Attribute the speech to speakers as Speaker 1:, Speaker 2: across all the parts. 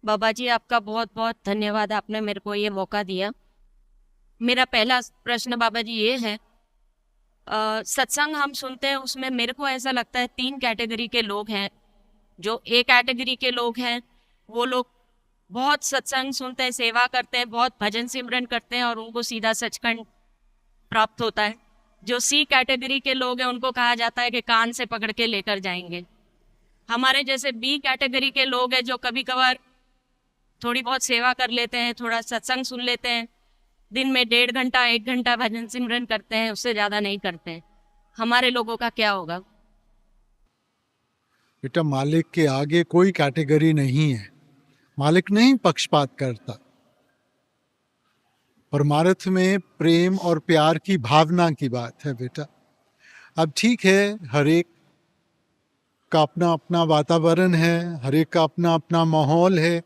Speaker 1: बाबा जी, आपका बहुत बहुत धन्यवाद, आपने मेरे को ये मौका दिया। मेरा पहला प्रश्न बाबा जी ये है, सत्संग हम सुनते हैं, उसमें मेरे को ऐसा लगता है 3 कैटेगरी के लोग हैं। जो ए कैटेगरी के लोग हैं, वो लोग बहुत सत्संग सुनते हैं, सेवा करते हैं, बहुत भजन सिमरन करते हैं और उनको सीधा सचखंड प्राप्त होता है। जो सी कैटेगरी के लोग हैं, उनको कहा जाता है कि कान से पकड़ के लेकर जाएंगे। हमारे जैसे बी कैटेगरी के लोग हैं, जो कभी कभार थोड़ी बहुत सेवा कर लेते हैं, थोड़ा सत्संग सुन लेते हैं, दिन में 1.5 घंटा 1 घंटा भजन सिमरन करते हैं, उससे ज़्यादा नहीं करते हैं। हमारे लोगों का क्या होगा?
Speaker 2: बेटा, मालिक के आगे कोई कैटेगरी नहीं है। मालिक नहीं पक्षपात करता। परमार्थ में प्रेम और प्यार की भावना की बात है बेटा। अब ठीक है, हर एक का अपना अपना वातावरण है, हर एक का अपना अपना माहौल है।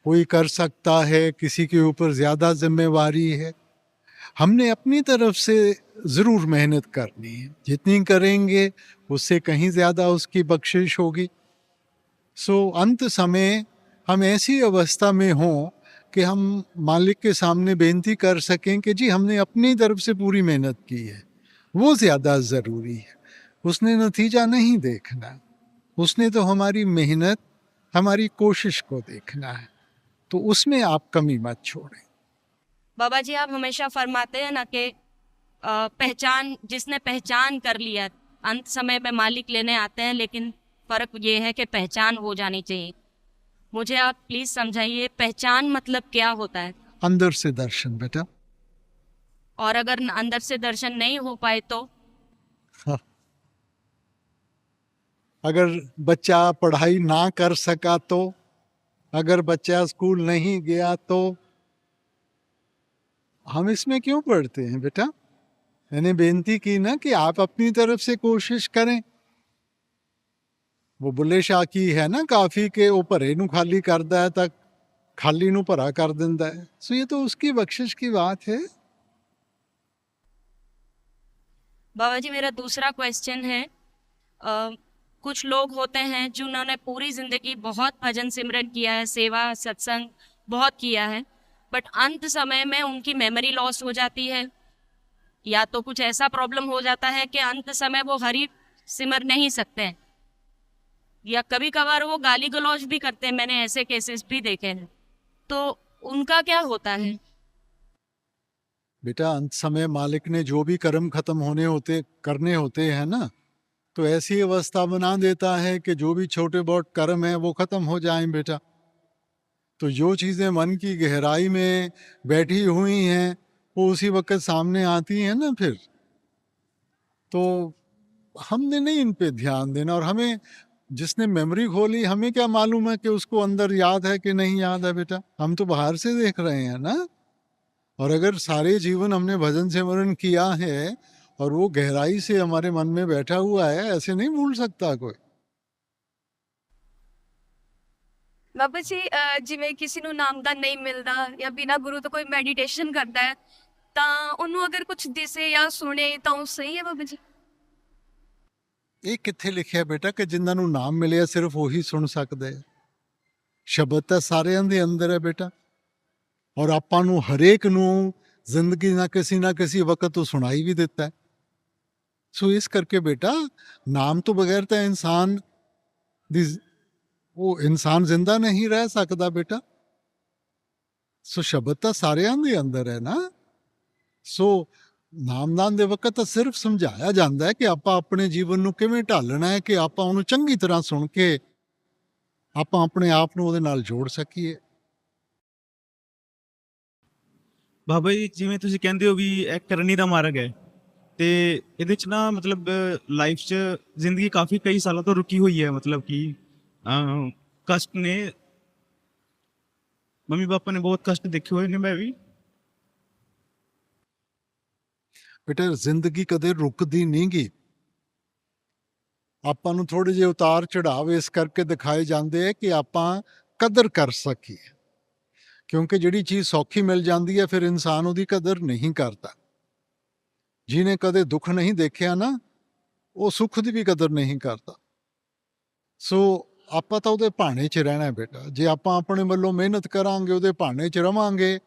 Speaker 2: कोई कर सकता है, किसी के ऊपर ज़्यादा जिम्मेवारी है। हमने अपनी तरफ से ज़रूर मेहनत करनी है, जितनी करेंगे उससे कहीं ज़्यादा उसकी बख्शिश होगी। अंत समय हम ऐसी अवस्था में हों कि हम मालिक के सामने बेनती कर सकें कि जी हमने अपनी तरफ से पूरी मेहनत की है। वो ज़्यादा ज़रूरी है। उसने नतीजा नहीं देखना, उसने तो हमारी मेहनत, हमारी कोशिश को देखना है। तो उसमें आप कमी मत छोड़ें।
Speaker 1: बाबा जी, आप हमेशा फरमाते हैं ना कि पहचान, जिसने पहचान कर लिया, अंत समय में मालिक लेने आते हैं, लेकिन फर्क ये है कि पहचान हो जानी चाहिए। मुझे आप प्लीज समझाइए, पहचान मतलब क्या होता है?
Speaker 2: अंदर से दर्शन बेटा।
Speaker 1: और अगर अंदर से दर्शन नहीं हो पाए तो?
Speaker 2: हाँ। अगर बच्चा पढ़ाई ना कर सका तो, अगर बच्चा स्कूल नहीं गया तो, हम इसमें क्यों पढ़ते हैं बेटा? मैंने बेनती की ना कि आप अपनी तरफ से कोशिश करें। वो बुल्ले शाह की है ना, काफी के वो भरे नू खाली करदा है तक खाली नू भरा कर दिंदा है। सो ये तो उसकी बख्शिश की बात है।
Speaker 1: बाबा जी, मेरा दूसरा क्वेश्चन है, कुछ लोग होते हैं जिन्होंने पूरी जिंदगी बहुत भजन सिमरन किया है, सेवा सत्संग बहुत किया है, बट अंत समय में उनकी मेमोरी लॉस हो जाती है, या तो कुछ ऐसा प्रॉब्लम हो जाता है कि अंत समय वो हरि सिमर नहीं सकते हैं, या कभी कभार वो गाली गलौज भी करते हैं। मैंने ऐसे केसेस भी देखे हैं। तो उनका क्या होता है?
Speaker 2: बेटा, अंत समय मालिक ने जो भी कर्म खत्म होने होते करने होते हैं ना, तो ऐसी अवस्था बना देता है कि जो भी छोटे बहुत कर्म है वो खत्म हो जाएं बेटा। तो जो चीज़ें मन की गहराई में बैठी हुई हैं वो उसी वक्त सामने आती हैं ना फिर। तो हमने नहीं इन पे ध्यान देना। और हमें, जिसने मेमोरी खोली, हमें क्या मालूम है कि उसको अंदर याद है कि नहीं याद है बेटा? हम तो बाहर से देख रहे हैं ना। और अगर सारे जीवन हमने भजन सिमरन किया है और वो गहराई से हमारे मन में बैठा हुआ है, ऐसे नहीं भूल सकता कोई।
Speaker 3: ਬਾਬਾ ਜੀ, ਜਿਵੇਂ ਕਿਸੇ ਨੂੰ ਨਾਮਦਾਨ ਨਹੀਂ ਮਿਲਦਾ ਜਾਂ ਬਿਨਾਂ ਗੁਰੂ ਤੋਂ ਕੋਈ ਮੈਡੀਟੇਸ਼ਨ ਕਰਦਾ ਹੈ, ਤਾਂ ਉਹਨੂੰ ਅਗਰ ਕੁਝ ਦਿਸੇ ਜਾਂ ਸੁਣੇ ਤਾਂ ਉਹ ਸਹੀ ਹੈ ਬਾਬਾ ਜੀ?
Speaker 2: ਇਹ ਕਿੱਥੇ ਲਿਖਿਆ ਬੇਟਾ ਕਿ ਜਿਨ੍ਹਾਂ ਨੂੰ ਨਾਮ ਮਿਲਿਆ ਸਿਰਫ ਉਹੀ ਸੁਣ ਸਕਦੇ ਆ? ਸ਼ਬਦ ਤਾਂ ਸਾਰਿਆਂ ਦੇ ਅੰਦਰ ਹੈ ਬੇਟਾ। ਔਰ ਆਪਾਂ ਨੂੰ ਹਰੇਕ ਨੂੰ ਜ਼ਿੰਦਗੀ ਨਾ ਕਿਸੇ ਵਕਤ ਤੋਂ ਸੁਣਾਈ ਵੀ ਦਿੱਤਾ ਹੈ। ਸੋ ਇਸ ਕਰਕੇ ਬੇਟਾ, ਨਾਮ ਤੋਂ ਬਗੈਰ ਤਾਂ ਇਨਸਾਨ ਦੀ ਉਹ ਇਨਸਾਨ ਜ਼ਿੰਦਾ ਨਹੀਂ ਰਹਿ ਸਕਦਾ ਬੇਟਾ। ਸੋ ਸ਼ਬਦ ਤਾਂ ਸਾਰਿਆਂ ਦੇ ਅੰਦਰ ਹੈ ਨਾ। ਸੋ ਨਾਮਦਾਨ ਦੇ ਵਕਤ ਤਾਂ ਸਿਰਫ ਸਮਝਾਇਆ ਜਾਂਦਾ ਹੈ ਕਿ ਆਪਾਂ ਆਪਣੇ ਜੀਵਨ ਨੂੰ ਕਿਵੇਂ ਢਾਲਣਾ ਹੈ, ਕਿ ਆਪਾਂ ਉਹਨੂੰ ਚੰਗੀ ਤਰ੍ਹਾਂ ਸੁਣ ਕੇ ਆਪਾਂ ਆਪਣੇ ਆਪ ਨੂੰ ਉਹਦੇ ਨਾਲ ਜੋੜ ਸਕੀਏ।
Speaker 4: ਬਾਬਾ ਜੀ, ਜਿਵੇਂ ਤੁਸੀਂ ਕਹਿੰਦੇ ਹੋ ਵੀ ਇਹ ਕਰਨੀ ਦਾ ਮਾਰਗ ਹੈ, ਤੇ ਇਹਦੇ ਚ ਨਾ ਮਤਲਬ ਲਾਈਫ 'ਚ ਜ਼ਿੰਦਗੀ ਕਾਫੀ ਕਈ ਸਾਲਾਂ ਤੋਂ ਰੁਕੀ ਹੋਈ ਹੈ। ਮਤਲਬ ਕਿ ਕਸ਼ਟ ਨੇ, ਮੰਮੀ ਪਾਪਾ ਨੇ ਬਹੁਤ ਕਸ਼ਟ ਦੇਖੇ ਹੋਏ ਨੇ, ਮੈਂ ਵੀ।
Speaker 2: ਬੇਟਾ, ਜ਼ਿੰਦਗੀ ਕਦੇ ਰੁਕਦੀ ਨਹੀਂ ਗੀ। ਆਪਾਂ ਨੂੰ ਥੋੜੇ ਜਿਹੇ ਉਤਾਰ ਚੜਾਵ ਇਸ ਕਰਕੇ ਦਿਖਾਏ ਜਾਂਦੇ ਆ ਕਿ ਆਪਾਂ ਕਦਰ ਕਰ ਸਕੀਏ। ਕਿਉਂਕਿ ਜਿਹੜੀ ਚੀਜ਼ ਸੌਖੀ ਮਿਲ ਜਾਂਦੀ ਹੈ ਫਿਰ ਇਨਸਾਨ ਉਹਦੀ ਕਦਰ ਨਹੀਂ ਕਰਦਾ। ਜਿਹਨੇ ਕਦੇ ਦੁੱਖ ਨਹੀਂ ਦੇਖਿਆ ਨਾ, ਉਹ ਸੁੱਖ ਦੀ ਵੀ ਕਦਰ ਨਹੀਂ ਕਰਦਾ। ਸੋ ਆਪਾਂ ਤਾਂ ਉਹਦੇ ਭਾਣੇ 'ਚ ਰਹਿਣਾ ਹੈ ਬੇਟਾ। ਜੇ ਆਪਾਂ ਆਪਣੇ ਵੱਲੋਂ ਮਿਹਨਤ ਕਰਾਂਗੇ, ਉਹਦੇ ਭਾਣੇ 'ਚ ਰਵਾਂਗੇ,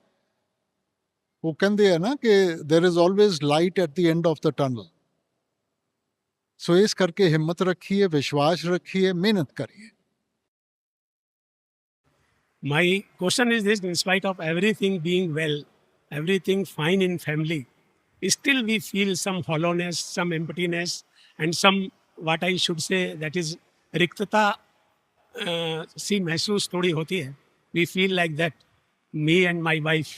Speaker 2: ਉਹ ਕਹਿੰਦੇ ਆ ਨਾ ਕਿ there is always light at the end of the tunnel. So इस करके हिम्मत रखिए, विश्वास रखिए, मेहनत करिए।
Speaker 5: My question is this: in spite of everything being well, everything fine in family, still we feel some hollowness, some emptiness, and some, what I should say, that is रिक्तता सी महसूस थोड़ी होती है. We feel like that. Me and my wife,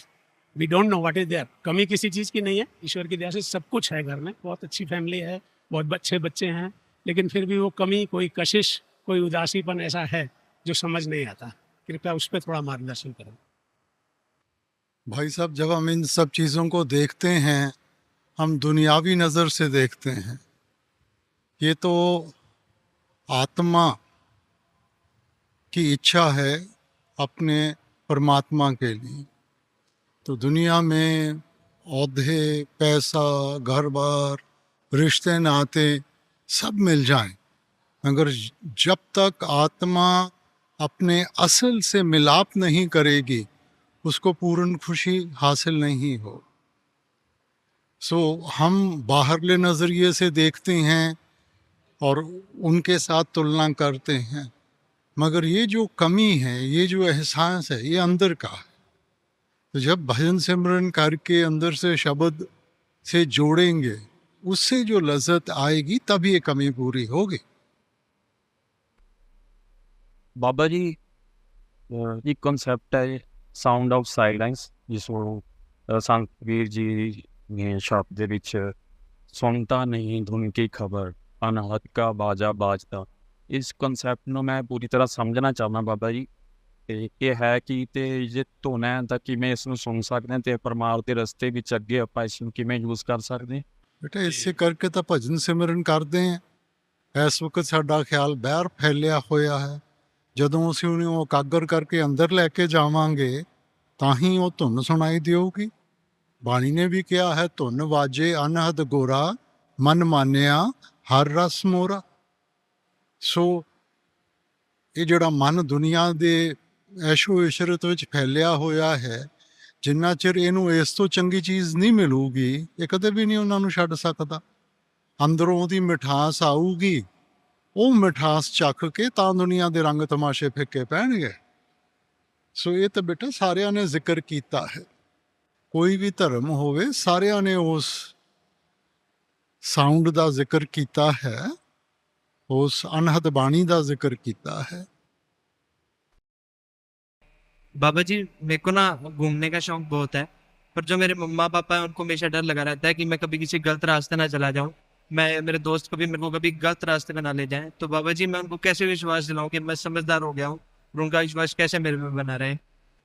Speaker 5: we don't know what is there. कमी किसी चीज़ की नहीं है, ईश्वर की दया से सब कुछ है घर में, बहुत अच्छी फैमिली है, बहुत अच्छे बच्चे हैं, लेकिन फिर भी वो कमी, कोई कशिश, कोई उदासीपन ऐसा है जो समझ नहीं आता. कृपया उस पर थोड़ा मार्गदर्शन करें.
Speaker 2: भाई साहब, जब हम इन सब चीज़ों को देखते हैं, हम दुनियावी नज़र से देखते हैं। ये तो आत्मा की इच्छा है अपने परमात्मा के लिए। तो दुनिया में औहदे, पैसा, घर बार, रिश्ते नाते सब मिल जाएं, मगर जब तक आत्मा अपने असल से मिलाप नहीं करेगी, उसको पूर्ण खुशी हासिल नहीं हो। सो हम बाहरले नज़रिए से देखते हैं और उनके साथ तुलना करते हैं, मगर ये जो कमी है, ये जो एहसास है, ये अंदर का है। तो जब भजन सिमरन करके अंदर से शब्द से जोड़ेंगे, उससे जो लज्जत आएगी, तब ये कमी पूरी होगी।
Speaker 6: ਬਾਬਾ ਜੀ ਇੱਕ ਕਨਸੈਪਟ ਹੈ ਸਾਊਂਡ ਆਫ ਸਾਇਲੈਂਸ, ਜਿਸ ਨੂੰ ਸੰਤ ਕਬੀਰ ਜੀ ਨੇ ਸ਼ਬਦ ਦੇ ਵਿੱਚ ਸੁਣਤਾ ਨਹੀਂ ਧੁਨ ਕੀ ਖਬਰ ਅਨਹਦ ਕਾ ਬਾਜਾ ਬਾਜਦਾ। ਇਸ ਕਨਸੈਪਟ ਨੂੰ ਮੈਂ ਪੂਰੀ ਤਰ੍ਹਾਂ ਸਮਝਣਾ ਚਾਹੁੰਦਾ ਬਾਬਾ ਜੀ, ਤੇ ਇਹ ਹੈ ਕਿ ਤੇ ਜੇ ਧੁਨ ਹੈ ਤਾਂ ਕਿਵੇਂ ਇਸ ਨੂੰ ਸੁਣ ਸਕਦੇ ਹਾਂ, ਤੇ ਪਰਮਾਰਥ ਦੇ ਰਸਤੇ ਵਿੱਚ ਅੱਗੇ ਆਪਾਂ ਇਸ ਨੂੰ ਕਿਵੇਂ ਯੂਜ਼ ਕਰ ਸਕਦੇ ਹਾਂ।
Speaker 2: बेटा इससे करके तो भजन सिमरन करते हैं। इस वक्त साडा ख्याल बाहर फैलिया होया है, ਜਦੋਂ ਅਸੀਂ ਉਹਨੂੰ ਇਕਾਗਰ ਕਰਕੇ ਅੰਦਰ ਲੈ ਕੇ ਜਾਵਾਂਗੇ ਤਾਂ ਹੀ ਉਹ ਧੁਨ ਸੁਣਾਈ ਦੇਊਗੀ। ਬਾਣੀ ਨੇ ਵੀ ਕਿਹਾ ਹੈ, ਧੁਨ ਵਾਜੇ ਅਨਹਦ ਗੋਰਾ ਮਨ ਮਾਨਿਆ ਹਰ ਰਸ ਮੋਰਾ। ਸੋ ਇਹ ਜਿਹੜਾ ਮਨ ਦੁਨੀਆ ਦੇ ਐਸ਼ੋ ਇਸ਼ਰਤ ਵਿੱਚ ਫੈਲਿਆ ਹੋਇਆ ਹੈ, ਜਿੰਨਾ ਚਿਰ ਇਹਨੂੰ ਇਸ ਤੋਂ ਚੰਗੀ ਚੀਜ਼ ਨਹੀਂ ਮਿਲੂਗੀ, ਇਹ ਕਦੇ ਵੀ ਨਹੀਂ ਉਹਨਾਂ ਨੂੰ ਛੱਡ ਸਕਦਾ। ਅੰਦਰੋਂ ਉਹਦੀ ਮਿਠਾਸ ਆਊਗੀ, ਉਹ ਮਿਠਾਸ ਚੱਖ ਕੇ ਤਾਂ ਦੁਨੀਆ ਦੇ ਰੰਗ ਤਮਾਸ਼ੇ ਫਿੱਕੇ ਪੈਣਗੇ। ਸੋ ਇਹ ਤਾਂ ਬੇਟਾ ਸਾਰਿਆਂ ਨੇ ਜ਼ਿਕਰ ਕੀਤਾ ਹੈ, ਕੋਈ ਵੀ ਧਰਮ ਹੋਵੇ, ਸਾਰਿਆਂ ਨੇ ਉਸ ਸਾਊਂਡ ਦਾ ਜ਼ਿਕਰ ਕੀਤਾ ਹੈ, ਉਸ ਅਨਹਦ ਬਾਣੀ ਦਾ ਜ਼ਿਕਰ ਕੀਤਾ है।
Speaker 7: बाबा जी, मेरे को ना घूमने का शौक बहुत है, पर जो मेरे मम्मा पापा हैं उनको हमेशा डर लगा रहता है कि मैं कभी किसी गलत रास्ते ना चला जाऊं, मैं मेरे दोस्त कभी मेरे को कभी गलत रास्ते पे ना ले जाएं। तो बाबा जी, मैं उनको कैसे विश्वास दिलाऊं कि मैं समझदार हो गया हूं, और उनका विश्वास कैसे मेरे में बना रहे।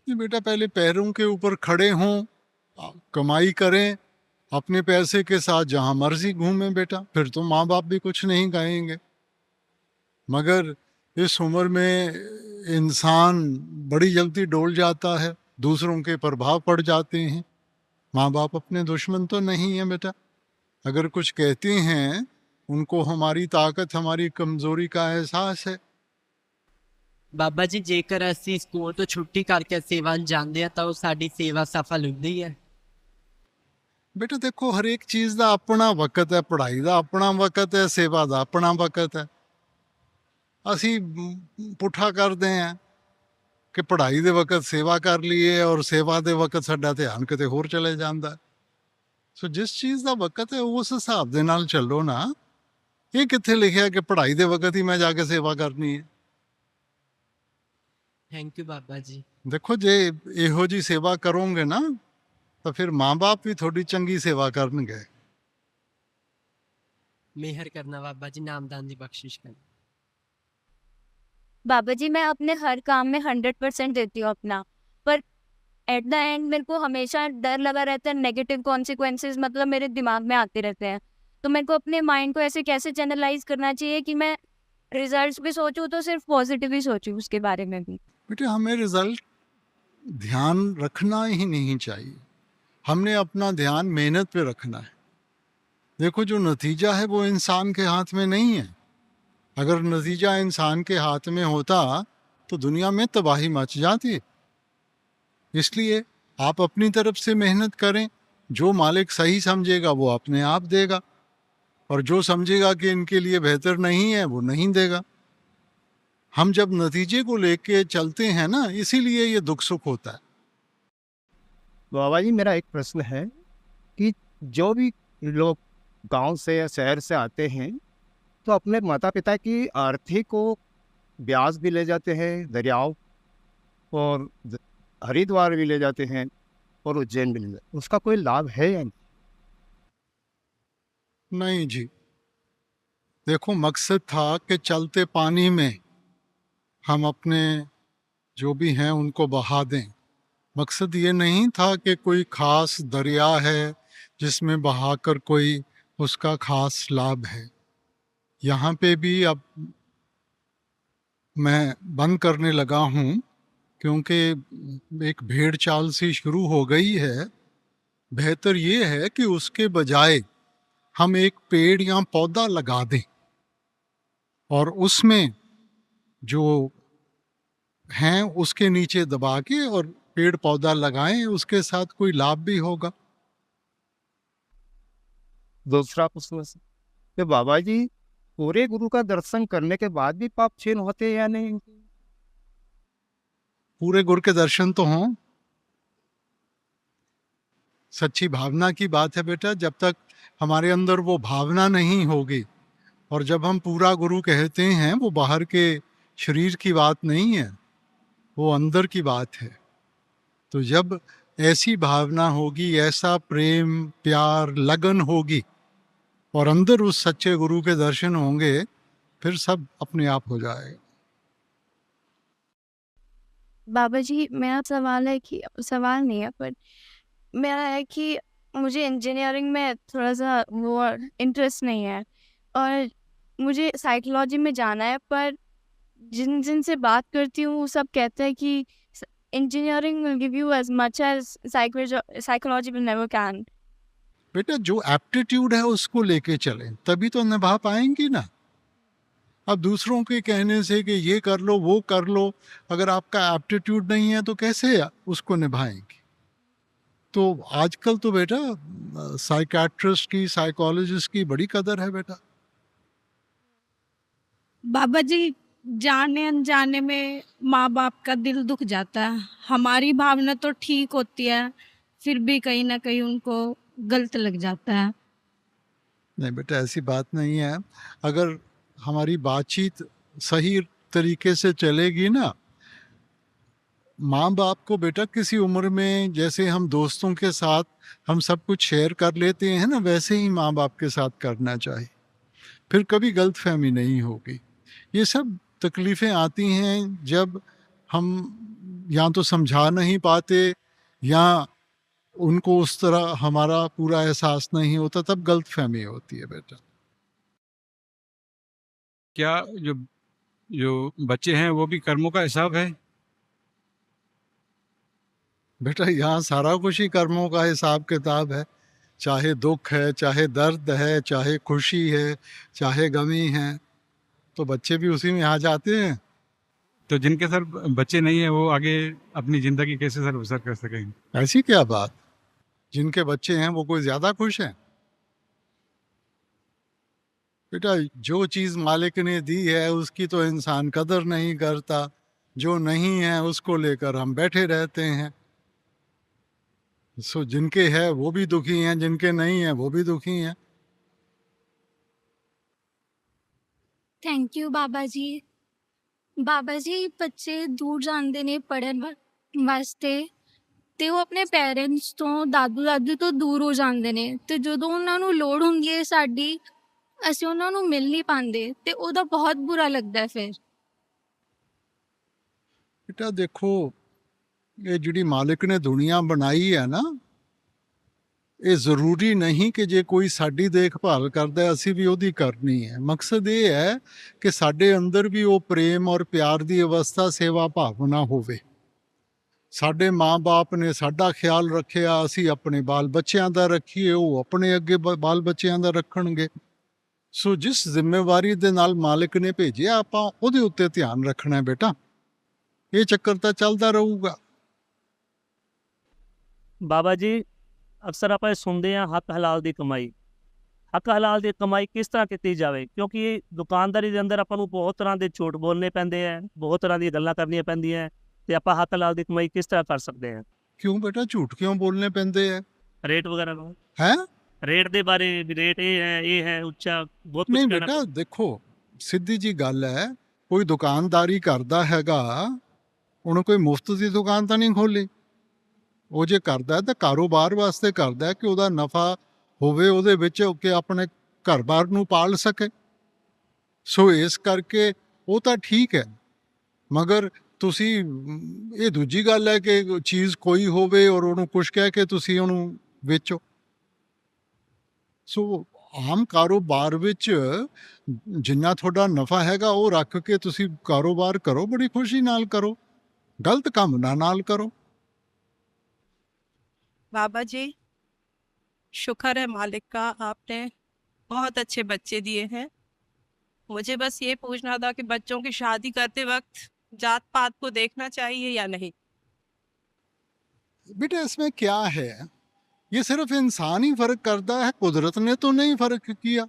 Speaker 2: ये बेटा पहले पैरों के ऊपर खड़े हों, कमाई करें, अपने पैसे के साथ जहाँ मर्जी घूमें बेटा, फिर तो माँ बाप भी कुछ नहीं कहेंगे। मगर इस उम्र में इंसान बड़ी जल्दी डोल जाता है, दूसरों के प्रभाव पड़ जाते हैं। माँ बाप अपने दुश्मन तो नहीं है बेटा, अगर कुछ कहते हैं उनको हमारी ताकत, हमारी कमज़ोरी का एहसास है।
Speaker 8: ਬਾਬਾ ਜੀ, ਜੇਕਰ ਅਸੀਂ ਸਕੂਲ ਤੋਂ ਛੁੱਟੀ ਕਰਕੇ ਸੇਵਾ ਜਾਂਦੇ ਆ ਤਾਂ ਉਹ ਸਾਡੀ ਸੇਵਾ ਸਫਲ ਹੁੰਦੀ ਹੈ।
Speaker 2: बेटा देखो, हर एक चीज़ का अपना वक्त है, पढ़ाई का अपना वक्त है, सेवा का अपना वक्त है। ਅਸੀਂ ਪੁੱਠਾ ਕਰਦੇ ਹਾਂ ਕਿ ਪੜ੍ਹਾਈ ਦੇ ਵਕਤ ਸੇਵਾ ਕਰ ਲਈਏ ਔਰ ਸੇਵਾ ਦੇ ਵਕਤ ਸਾਡਾ ਧਿਆਨ ਕਿਤੇ ਹੋਰ ਚਲੇ ਜਾਂਦਾ। ਸੋ ਜਿਸ ਚੀਜ਼ ਦਾ ਵਕਤ ਹੈ ਉਸ ਹਿਸਾਬ ਦੇ ਨਾਲ ਚੱਲੋ ਨਾ। ਇਹ ਕਿੱਥੇ ਲਿਖਿਆ ਕਿ ਪੜ੍ਹਾਈ ਦੇ ਵਕਤ ਹੀ ਮੈਂ ਜਾ ਕੇ ਸੇਵਾ ਕਰਨੀ ਹੈ?
Speaker 8: Thank you Baba ji.
Speaker 2: ਦੇਖੋ, ਜੇ ਇਹੋ ਜੀ ਸੇਵਾ ਕਰੋਗੇ ਨਾ ਤਾਂ ਫਿਰ ਮਾਂ-ਬਾਪ ਵੀ ਤੁਹਾਡੀ ਚੰਗੀ ਸੇਵਾ ਕਰਨਗੇ।
Speaker 8: ਮਿਹਰ ਕਰਨਾ ਬਾਬਾ ਜੀ, ਨਾਮਦਾਨ ਦੀ ਬਖਸ਼ਿਸ਼ ਕਰਨਾ।
Speaker 9: बाबा जी, मैं अपने हर काम में 100% देती हूँ अपना, पर एट द एंड मेरे को हमेशा डर लगा रहता है, नेगेटिव कॉन्सिक्वेंसेस मतलब मेरे दिमाग में आते रहते हैं। तो मेरे को अपने माइंड को ऐसे कैसे चैनलाइज करना चाहिए कि मैं रिजल्ट्स भी सोचूं तो सिर्फ पॉजिटिव ही सोचूं उसके बारे में भी।
Speaker 2: बेटे, हमें रिजल्ट ध्यान रखना ही नहीं चाहिए, हमने अपना ध्यान मेहनत पे रखना है। देखो, जो नतीजा है वो इंसान के हाथ में नहीं है। अगर नतीजा इंसान के हाथ में होता तो दुनिया में तबाही मच जाती। इसलिए आप अपनी तरफ से मेहनत करें, जो मालिक सही समझेगा वो अपने आप देगा, और जो समझेगा कि इनके लिए बेहतर नहीं है वो नहीं देगा। हम जब नतीजे को लेके चलते हैं ना, इसीलिए ये दुख सुख होता है।
Speaker 10: बाबा जी, मेरा एक प्रश्न है कि जो भी लोग गांव से या शहर से आते हैं तो अपने माता पिता की आरती को ब्यास भी ले जाते हैं, दरियाओं और हरिद्वार भी ले जाते हैं और उज्जैन भी ले जाते हैं, उसका कोई लाभ है या नहीं?
Speaker 2: नहीं जी, देखो मकसद था कि चलते पानी में हम अपने जो भी हैं उनको बहा दें। मकसद ये नहीं था कि कोई खास दरिया है जिसमें बहाकर कोई उसका खास लाभ है। यहाँ पे भी अब मैं बंद करने लगा हूँ, क्योंकि एक भेड़ चाल सी शुरू हो गई है। बेहतर ये है कि उसके बजाय हम एक पेड़ या पौधा लगा दें और उसमें जो हैं उसके नीचे दबा के और पेड़ पौधा लगाएं, उसके साथ कोई लाभ भी होगा।
Speaker 10: दूसरा प्रश्न कि बाबा जी, पूरे गुरु का दर्शन करने के बाद भी पाप क्षीण होते हैं या नहीं?
Speaker 2: पूरे गुरु के दर्शन तो हों, सच्ची भावना की बात है बेटा। जब तक हमारे अंदर वो भावना नहीं होगी, और जब हम पूरा गुरु कहते हैं वो बाहर के शरीर की बात नहीं है, वो अंदर की बात है। तो जब ऐसी भावना होगी, ऐसा प्रेम प्यार लगन होगी और अंदर उस सच्चे गुरु के दर्शन होंगे, फिर सब अपने आप हो जाएगा।
Speaker 9: बाबा जी, मेरा सवाल है कि सवाल नहीं है, पर मेरा है कि मुझे इंजीनियरिंग में थोड़ा सा वो इंटरेस्ट नहीं है और मुझे साइकोलॉजी में जाना है, पर जिन जिन से बात करती हूँ वो सब कहते हैं कि engineering will give you as much as psychology will never can.
Speaker 2: बेटा, जो एप्टीट्यूड है उसको लेके चलें, तभी तो निभा पाएंगी ना। अब दूसरों के कहने से कि ये कर लो वो कर लो, अगर आपका एप्टीट्यूड नहीं है तो कैसे उसको निभाएंगे? तो आजकल तो बेटा साइकियाट्रिस्ट की, साइकोलॉजिस्ट की बड़ी कदर है बेटा।
Speaker 11: बाबा जी, जाने अनजाने में माँ बाप का दिल दुख जाता है। हमारी भावना तो ठीक होती है, फिर भी कहीं ना कहीं उनको गलत लग जाता है।
Speaker 2: नहीं बेटा, ऐसी बात नहीं है। अगर हमारी बातचीत सही तरीके से चलेगी ना, माँ बाप को बेटा किसी उम्र में जैसे हम दोस्तों के साथ हम सब कुछ शेयर कर लेते हैं ना, वैसे ही माँ बाप के साथ करना चाहिए। फिर कभी गलतफहमी नहीं होगी। ये सब तकलीफ़ें आती हैं जब हम या तो समझा नहीं पाते या उनको उस तरह हमारा पूरा एहसास नहीं होता, तब गलतफहमी होती है बेटा।
Speaker 12: क्या जो जो बच्चे हैं वो भी कर्मों का हिसाब है?
Speaker 2: बेटा, यहाँ सारा कुछ ही कर्मों का हिसाब किताब है। चाहे दुख है, चाहे दर्द है, चाहे खुशी है, चाहे गमी है, तो बच्चे भी उसी में आ जाते हैं।
Speaker 12: तो जिनके सर बच्चे नहीं है वो आगे अपनी जिंदगी कैसे सर बसर कर सकेंगे?
Speaker 2: ऐसी क्या बात? जिनके बच्चे हैं वो कोई ज्यादा खुश हैं? बेटा, जो चीज मालिक ने दी है उसकी तो इंसान कदर नहीं करता। जो नहीं है उसको लेकर हम बैठे रहते हैं। सो जिनके है वो भी दुखी हैं, जिनके नहीं है वो भी दुखी हैं।
Speaker 11: थैंक यू बाबा जी। बाबा जी, ਬੱਚੇ ਦੂਰ ਜਾਂਦੇ ਨੇ ਪੜਨ ਵਾਸਤੇ ਤੇ ਉਹ ਆਪਣੇ ਪੇਰੈਂਟਸ ਤੋਂ, ਦਾਦੂ ਦਾਦੀ ਤੋਂ ਦੂਰ ਹੋ ਜਾਂਦੇ ਨੇ, ਤੇ ਜਦੋਂ ਉਹਨਾਂ ਨੂੰ ਲੋੜ ਹੁੰਦੀ ਹੈ ਸਾਡੀ, ਅਸੀਂ ਉਹਨਾਂ ਨੂੰ ਮਿਲ ਨਹੀਂ ਪਾਉਂਦੇ ਤੇ ਉਹਦਾ ਬਹੁਤ ਬੁਰਾ ਲੱਗਦਾ ਫਿਰ।
Speaker 2: बेटा देखो, ये जिहड़ी मालिक ने दुनिया बनाई है ना, ये जरूरी नहीं कि जे कोई साडी देखभाल करदा है असीं भी ओदी करनी है। मकसद ये है कि साडे अंदर भी वो प्रेम और प्यार दी अवस्था, सेवा भावना होवे। साडे माँ बाप ने साडा ख्याल रखिया, असीं अपने बाल बच्चों का रखीए, वो अपने अगे बाल बच्चों का रखणगे। ਸੋ ਜਿਸ ਜ਼ਿੰਮੇਵਾਰੀ ਦੇ ਨਾਲ ਮਾਲਕ ਨੇ ਭੇਜਿਆ ਆਪਾਂ ਉਹਦੇ ਉੱਤੇ ਧਿਆਨ ਰੱਖਣਾ ਹੈ ਬੇਟਾ। ਇਹ ਚੱਕਰ ਤਾਂ ਚੱਲਦਾ ਰਹੂਗਾ।
Speaker 13: ਬਾਬਾ ਜੀ ਅਕਸਰ ਆਪਾਂ ਇਹ ਸੁਣਦੇ ਹਾਂ ਹੱਕ ਹਲਾਲ ਦੀ ਕਮਾਈ। ਹੱਕ ਹਲਾਲ ਦੀ ਕਮਾਈ ਕਿਸ ਤਰ੍ਹਾਂ ਕੀਤੀ ਜਾਵੇ, ਕਿਉਂਕਿ ਦੁਕਾਨਦਾਰੀ ਦੇ ਅੰਦਰ ਆਪਾਂ ਨੂੰ ਬਹੁਤ ਤਰ੍ਹਾਂ ਦੇ ਝੂਠ ਬੋਲਣੇ ਪੈਂਦੇ ਹੈ, ਬਹੁਤ ਤਰ੍ਹਾਂ ਦੀਆਂ ਗੱਲਾਂ ਕਰਨੀਆਂ ਪੈਂਦੀਆਂ, ਤੇ ਆਪਾਂ ਹੱਕ ਹਲਾਲ ਦੀ ਕਮਾਈ ਕਿਸ ਤਰ੍ਹਾਂ ਕਰ ਸਕਦੇ ਹਾਂ?
Speaker 2: ਕਿਉਂ ਬੇਟਾ ਝੂਠ ਕਿਉਂ ਬੋਲਨੇ ਪੈਂਦੇ ਹੈ?
Speaker 13: ਰੇਟ ਵਗੈਰਾ ਦਾ
Speaker 2: ਹੈ
Speaker 13: ਰੇਟ ਦੇ ਬਾਰੇ ਵੀ, ਰੇਟ ਇਹ ਹੈ ਉੱਚਾ, ਬਹੁਤ ਕੁਝ
Speaker 2: ਨਹੀਂ
Speaker 13: ਕਹਿਣਾ
Speaker 2: ਬੇਟਾ ਦੇਖੋ ਸਿੱਧੀ ਜੀ ਗੱਲ ਹੈ, ਕੋਈ ਦੁਕਾਨਦਾਰੀ ਕਰਦਾ ਹੈਗਾ ਉਹਨੂੰ ਕੋਈ ਮੁਫਤ ਦੀ ਦੁਕਾਨ ਤਾਂ ਨਹੀਂ ਖੋਲੀ। ਉਹ ਜੇ ਕਰਦਾ ਤਾਂ ਕਾਰੋਬਾਰ ਵਾਸਤੇ ਕਰਦਾ ਕਿ ਉਹਦਾ ਨਫਾ ਹੋਵੇ ਉਹਦੇ ਵਿੱਚ, ਕਿ ਆਪਣੇ ਘਰ-ਬਾਰ ਨੂੰ ਪਾਲ ਸਕੇ। ਸੋ ਇਸ ਕਰਕੇ ਉਹ ਤਾਂ ਠੀਕ ਹੈ, ਮਗਰ ਤੁਸੀਂ ਇਹ ਦੂਜੀ ਗੱਲ ਹੈ ਕਿ ਚੀਜ਼ ਕੋਈ ਹੋਵੇ ਔਰ ਉਹਨੂੰ ਕੁਛ ਕਹਿ ਕੇ ਤੁਸੀਂ ਉਹਨੂੰ ਵੇਚੋ। ਸੋ ਆਮ ਕਾਰੋਬਾਰ ਵਿੱਚ ਜਿੰਨਾ ਤੁਹਾਡਾ ਨਫਾ ਹੈਗਾ ਉਹ ਰੱਖ ਕੇ ਤੁਸੀਂ ਕਾਰੋਬਾਰ ਕਰੋ, ਬੜੀ ਖੁਸ਼ੀ ਨਾਲ ਕਰੋ, ਗਲਤ ਕੰਮ ਨਾਲ ਕਰੋ।
Speaker 14: बाबा जी शुक्र है मालिक का, आपने बहुत अच्छे बच्चे दिए हैं। मुझे बस ये पूछना था कि बच्चों की शादी करते वक्त जात पात को देखना चाहिए या नहीं?
Speaker 2: बेटा इसमें क्या है, ये सिर्फ इंसान ही फर्क करता है, कुदरत ने तो नहीं फर्क किया।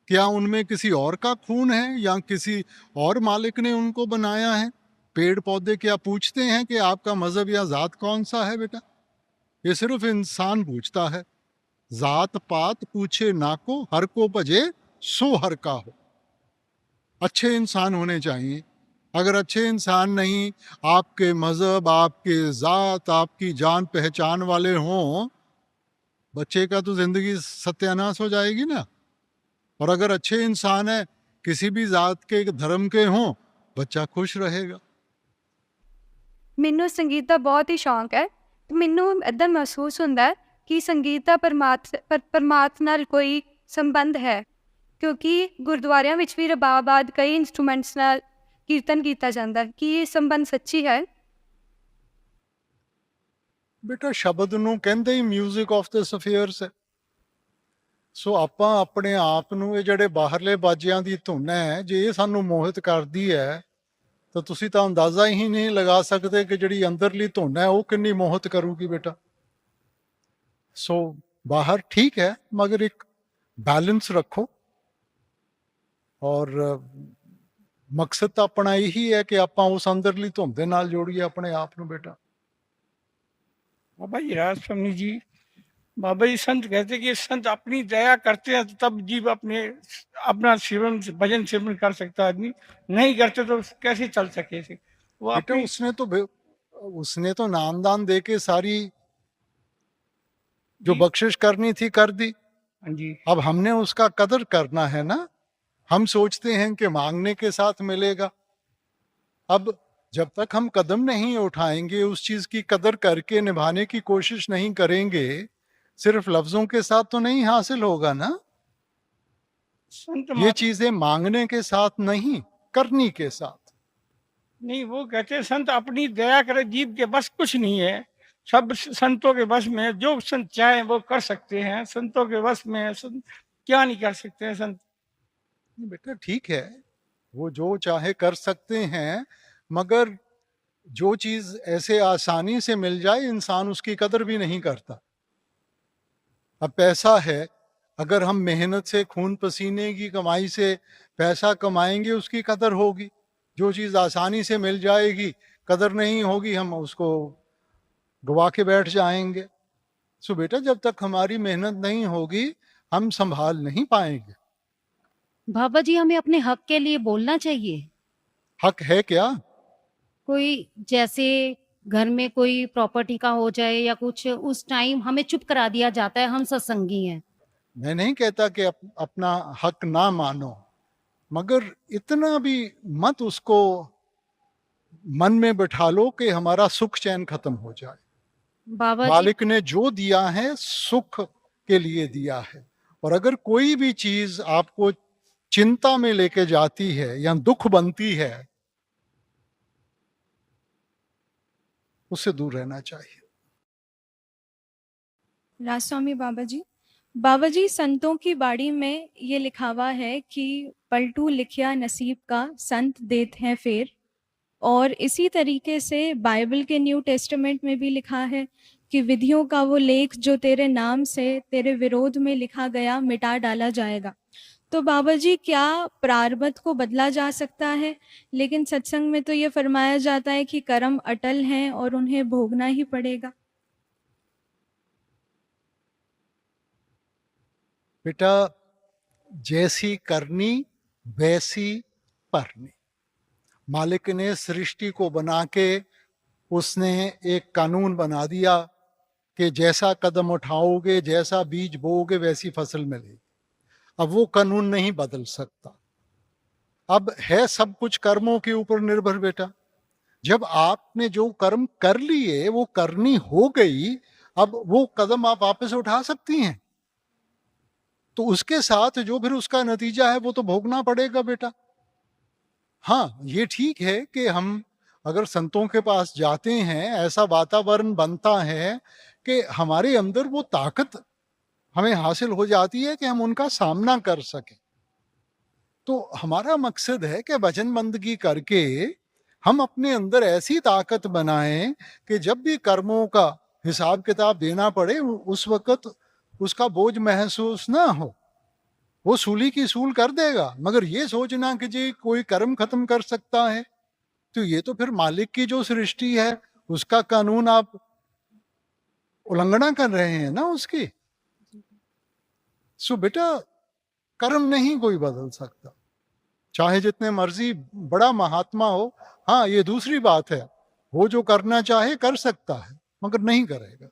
Speaker 2: क्या उनमें किसी और का खून है या किसी और मालिक ने उनको बनाया है? पेड़ पौधे क्या पूछते हैं कि आपका मजहब या जात कौन सा है? बेटा ये सिर्फ इंसान पूछता है। जात पात पूछे ना को, हर को भजे सो हर का हो। अच्छे इंसान होने चाहिए। अगर अच्छे इंसान नहीं, आपके मजहब, आपके जात, आपकी जान पहचान वाले हों, बच्चे का तो जिंदगी सत्यानाश हो जाएगी ना। और अगर अच्छे इंसान है, किसी भी जात के धर्म के हों, बच्चा खुश रहेगा।
Speaker 15: ਮੈਨੂੰ ਸੰਗੀਤ ਦਾ ਬਹੁਤ ਹੀ ਸ਼ੌਂਕ ਹੈ। ਮੈਨੂੰ ਇੱਦਾਂ ਮਹਿਸੂਸ ਹੁੰਦਾ ਹੈ ਕਿ ਸੰਗੀਤ ਦਾ ਪਰਮਾਤਮਾ ਨਾਲ ਕੋਈ ਸੰਬੰਧ ਹੈ, ਕਿਉਂਕਿ ਗੁਰਦੁਆਰਿਆਂ ਵਿੱਚ ਵੀ ਰਬਾਬ ਆਦਿ ਕਈ ਇੰਸਟਰੂਮੈਂਟਸ ਨਾਲ ਕੀਰਤਨ ਕੀਤਾ ਜਾਂਦਾ ਹੈ। ਕੀ ਇਹ ਸੰਬੰਧ ਸੱਚੀ ਹੈ?
Speaker 2: ਬੇਟਾ ਸ਼ਬਦ ਨੂੰ ਕਹਿੰਦੇ ਹੀ ਮਿਊਜ਼ਿਕ ਆਫ ਦ ਸਫੀਅਰਸ ਹੈ। ਸੋ ਆਪਾਂ ਆਪਣੇ ਆਪ ਨੂੰ ਇਹ ਜਿਹੜੇ ਬਾਹਰਲੇ ਬਾਜਿਆਂ ਦੀ ਧੁਨ ਹੈ, ਜੇ ਇਹ ਸਾਨੂੰ ਮੋਹਿਤ ਕਰਦੀ ਹੈ ਤਾਂ ਤੁਸੀਂ ਤਾਂ ਅੰਦਾਜ਼ਾ ਹੀ ਨਹੀਂ ਲਗਾ ਸਕਦੇ ਕਿ ਜਿਹੜੀ ਅੰਦਰਲੀ ਧੁਨ ਹੈ ਉਹ ਕਿੰਨੀ ਮੋਹਿਤ ਕਰੂਗੀ ਬੇਟਾ। ਸੋ ਬਾਹਰ ਠੀਕ ਹੈ, ਮਗਰ ਇੱਕ बैलेंस रखो और मकसद तो अपना यही है कि आप उस अंदरली धुन दे नाल जोड़िए अपने आप नूं बेटा।
Speaker 5: बाबा जी राज स्वामी जी, बाबा जी संत कहते कि संत अपनी दया करते हैं तब जीव अपना सेवन भजन सेवन कर सकता है, आदमी नहीं करते तो कैसे चल सके थे वो
Speaker 2: बेटा। उसने तो नामदान दे के सारी जो बख्शिश करनी थी कर दी।
Speaker 5: जी।
Speaker 2: अब हमने उसका कदर करना है ना। हम सोचते हैं कि मांगने के साथ मिलेगा। अब जब तक हम कदम नहीं उठाएंगे, उस चीज की कदर करके निभाने की कोशिश नहीं करेंगे, सिर्फ लफ्जों के साथ तो नहीं हासिल होगा ना। ये चीजें मांगने के साथ नहीं, करनी के साथ।
Speaker 5: नहीं, वो कहते हैं संत अपनी दया करे, जीव के बस कुछ नहीं है, सब संतों के बस में है, जो संत चाहे वो कर सकते हैं, संतों के बस में है, संत क्या नहीं कर सकते हैं संत।
Speaker 2: बेटा ठीक है, वो जो चाहे कर सकते हैं, मगर जो चीज ऐसे आसानी से मिल जाए इंसान उसकी कदर भी नहीं करता। अब पैसा है, अगर हम मेहनत से खून पसीने की कमाई से पैसा कमाएंगे उसकी कदर होगी। जो चीज आसानी से मिल जाएगी कदर नहीं होगी, हम उसको गवा के बैठ जाएंगे। सो बेटा जब तक हमारी मेहनत नहीं होगी हम संभाल नहीं पाएंगे।
Speaker 16: बाबा जी हमें अपने हक के लिए बोलना चाहिए।
Speaker 2: हक है क्या?
Speaker 16: कोई जैसे घर में कोई प्रॉपर्टी का हो जाए या कुछ, उस टाइम हमें चुप करा दिया जाता है, हम सत्संगी हैं।
Speaker 2: मैं नहीं कहता कि अपना हक ना मानो, मगर इतना भी मत उसको मन में बिठा लो कि हमारा सुख चैन खत्म हो जाए।
Speaker 16: बाबा
Speaker 2: मालिक ने जो दिया है सुख के लिए दिया है, और अगर कोई भी चीज आपको चिंता में लेके जाती है या दुख बनती है, उससे दूर रहना चाहिए।
Speaker 17: राज स्वामी बाबा जी, बाबा जी, संतों की बाड़ी में ये लिखा हुआ है कि पलटू लिखिया नसीब का संत देत हैं फेर। और इसी तरीके से बाइबल के न्यू टेस्टामेंट में भी लिखा है कि विधियों का वो लेख जो तेरे नाम से तेरे विरोध में लिखा गया मिटा डाला जाएगा। तो बाबा जी, क्या प्रारब्ध को बदला जा सकता है? लेकिन सत्संग में तो ये फरमाया जाता है कि कर्म अटल हैं और उन्हें भोगना ही पड़ेगा।
Speaker 2: बेटा, जैसी करनी वैसी परनी। मालिक ने सृष्टि को बना के उसने एक कानून बना दिया कि जैसा कदम उठाओगे, जैसा बीज बोओगे, वैसी फसल मिलेगी। अब वो कानून नहीं बदल सकता। अब है सब कुछ कर्मों के ऊपर निर्भर बेटा। जब आपने जो कर्म कर लिए, वो करनी हो गई, अब वो कदम आप वापस उठा सकती हैं। तो उसके साथ जो फिर उसका नतीजा है वो तो भोगना पड़ेगा बेटा। हाँ, ये ठीक है कि हम अगर संतों के पास जाते हैं, ऐसा वातावरण बनता है कि हमारे अंदर वो ताकत हमें हासिल हो जाती है कि हम उनका सामना कर सकें। तो हमारा मकसद है कि भजन बंदगी करके हम अपने अंदर ऐसी ताकत बनाएं कि जब भी कर्मों का हिसाब किताब देना पड़े, उस वक्त उसका बोझ महसूस ना हो। वो सूली की सूल कर देगा, मगर ये सोचना कि जी कोई कर्म खत्म कर सकता है, तो ये तो फिर मालिक की जो सृष्टि है उसका कानून आप उल्लंघना कर रहे हैं ना उसकी। सो बेटा, कर्म नहीं कोई बदल सकता, चाहे जितने मर्जी बड़ा महात्मा हो। हाँ, ये दूसरी बात है, वो जो करना चाहे कर सकता है, मगर नहीं करेगा।